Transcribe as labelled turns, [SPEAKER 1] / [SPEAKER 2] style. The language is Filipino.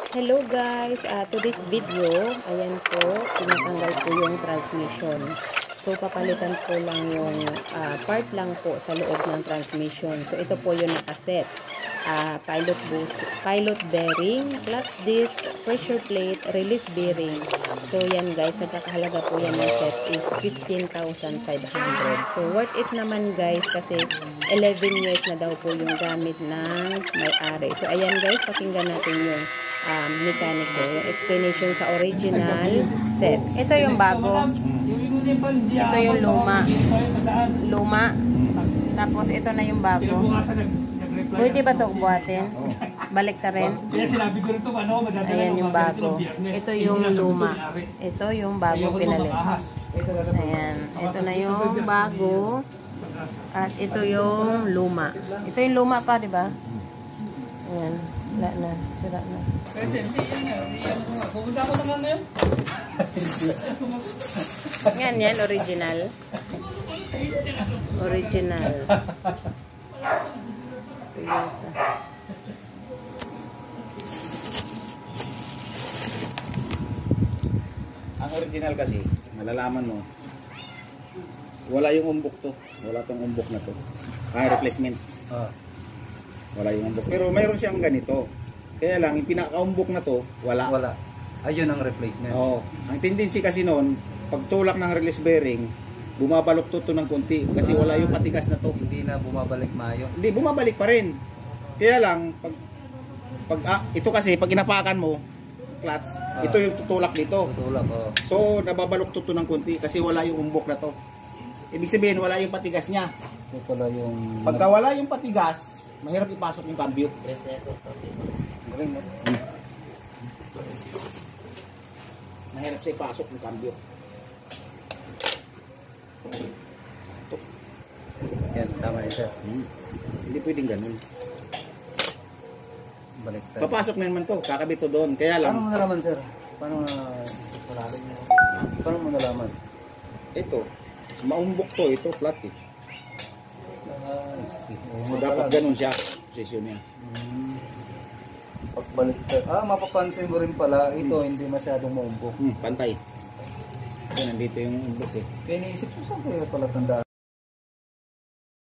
[SPEAKER 1] Hello guys, today's video, ayan po, tinatanggal po yung transmission. So papalitan po lang yung part lang po sa loob ng transmission. So ito po yung nakaset. Pilot bearing, clutch disc, pressure plate, release bearing. So yan guys, nagkakahalaga po yan ng set is 15,500. So worth it naman guys kasi 11 years na daw po yung gamit ng may-ari. So ayan guys, pakinggan natin yung mekaniko, yung explanation sa original set. Ito yung bago. Ito yung luma. Tapos ito na yung bago. Pwede ba ito buhatin? Balik ta rin. Ayan yung bago. Ito yung luma. Ito yung bago pinalit. Ayan. Ito na yung bago. At ito yung luma. Ito yung luma pa, di ba? Ayan. Wala na. Sira na. Yan, original. Original.
[SPEAKER 2] Ang original kasi, malalaman mo, wala yung umbok to. Wala tong umbok na to. Replacement. Wala yung umbok. Pero mayroon siyang ganito. Kaya lang, yung pinaka-umbok na to, wala.
[SPEAKER 3] Wala. Ayun ang replacement.
[SPEAKER 2] Oo. Ang tendency kasi noon, pag tulak ng release bearing, bumabalok to ng konti. Kasi wala yung patigas na to.
[SPEAKER 3] Hindi na bumabalik maayo.
[SPEAKER 2] Hindi, bumabalik pa rin. Kaya lang, ito kasi, pag inapakan mo, clutch, ito yung tutulak dito.
[SPEAKER 3] Tutulak, oh.
[SPEAKER 2] So, nababalok to ng konti kasi wala yung umbok na to. Ibig sabihin, wala yung patigas niya.
[SPEAKER 3] Ito pala yung...
[SPEAKER 2] Pagka wala yung patigas, mahirap ipasok yung cambio. Mahirap siya ipasok yung cambio.
[SPEAKER 3] Yan, tama yun, sir.
[SPEAKER 2] Hindi pwedeng ganun.
[SPEAKER 3] Baliktad.
[SPEAKER 2] Papasok na naman to, kakabit to doon. Kaya lang...
[SPEAKER 3] Paano mo nalaman, sir? Paano mo nalaman?
[SPEAKER 2] Ito, maumbok to, ito flat eh. So, dapat ganun siya, posisyon niya.
[SPEAKER 3] Pagbaliktad. Mapapansin mo rin pala, ito hindi masyadong maumbok.
[SPEAKER 2] Pantay. Ito, nandito yung umbok eh.
[SPEAKER 3] Kaya naisip ko, saan kaya pala tandaan?